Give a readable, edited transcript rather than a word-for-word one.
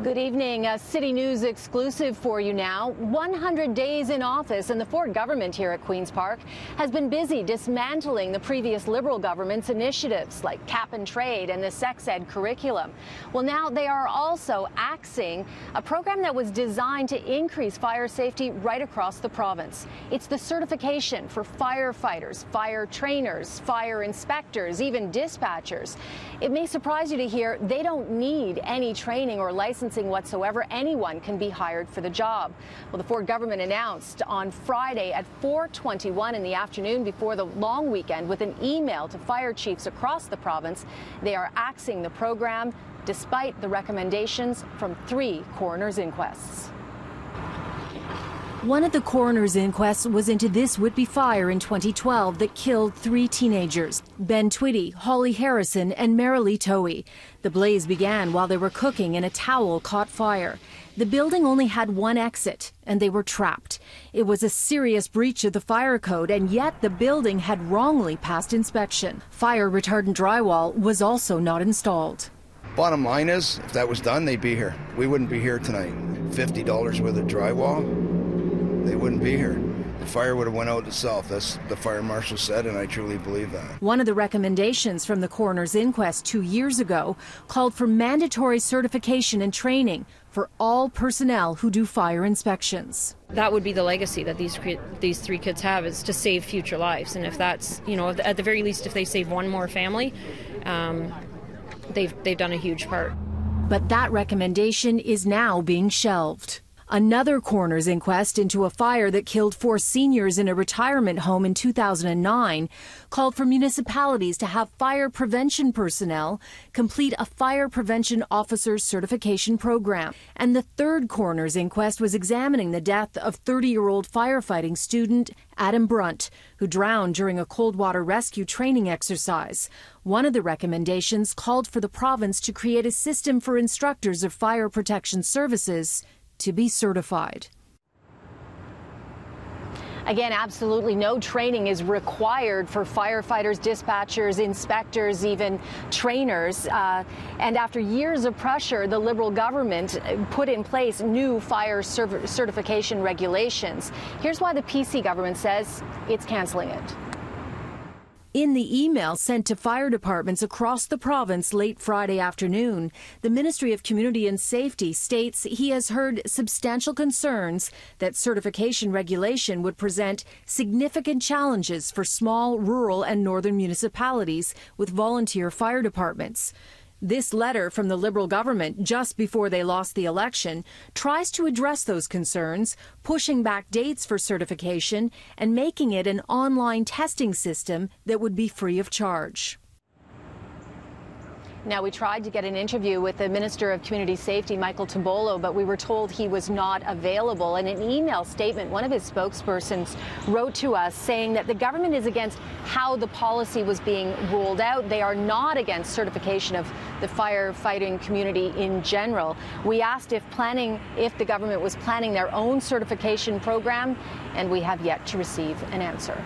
Good evening. A City News exclusive for you now. 100 days in office, and the Ford government here at Queen's Park has been busy dismantling the previous Liberal government's initiatives like cap and trade and the sex ed curriculum. Well, now they are also axing a program that was designed to increase fire safety right across the province. It's the certification for firefighters, fire trainers, fire inspectors, even dispatchers. It may surprise you to hear they don't need any training or licensing whatsoever. Anyone can be hired for the job. Well, the Ford government announced on Friday at 4:21 in the afternoon before the long weekend with an email to fire chiefs across the province. They are axing the program despite the recommendations from 3 coroner's inquests. One of the coroner's inquests was into this Whitby fire in 2012 that killed 3 teenagers, Ben Twitty, Holly Harrison, and Marilee Towie. The blaze began while they were cooking and a towel caught fire. The building only had one exit, and they were trapped. It was a serious breach of the fire code, and yet the building had wrongly passed inspection. Fire retardant drywall was also not installed. Bottom line is, if that was done, they'd be here. We wouldn't be here tonight. $50 worth of drywall, they wouldn't be here. The fire would have went out itself. That's the fire marshal said, and I truly believe that. One of the recommendations from the coroner's inquest 2 years ago called for mandatory certification and training for all personnel who do fire inspections. That would be the legacy that these 3 kids have, is to save future lives. And if that's, at the very least, if they save one more family, they've done a huge part. But that recommendation is now being shelved. Another coroner's inquest into a fire that killed 4 seniors in a retirement home in 2009 called for municipalities to have fire prevention personnel complete a fire prevention officer's certification program. And the third coroner's inquest was examining the death of 30-year-old firefighting student Adam Brunt, who drowned during a cold water rescue training exercise. One of the recommendations called for the province to create a system for instructors of fire protection services to be certified. Again, absolutely no training is required for firefighters, dispatchers, inspectors, even trainers. And after years of pressure, the Liberal government put in place new fire certification regulations. Here's why the PC government says it's cancelling it. In the email sent to fire departments across the province late Friday afternoon, the Ministry of Community and Safety states he has heard substantial concerns that certification regulation would present significant challenges for small, rural and northern municipalities with volunteer fire departments. This letter from the Liberal government just before they lost the election tries to address those concerns, pushing back dates for certification and making it an online testing system that would be free of charge. Now, we tried to get an interview with the Minister of Community Safety, Michael Tombolo, but we were told he was not available. In an email statement, one of his spokespersons wrote to us saying that the government is against how the policy was being rolled out. They are not against certification of the firefighting community in general. We asked if the government was planning their own certification program, and we have yet to receive an answer.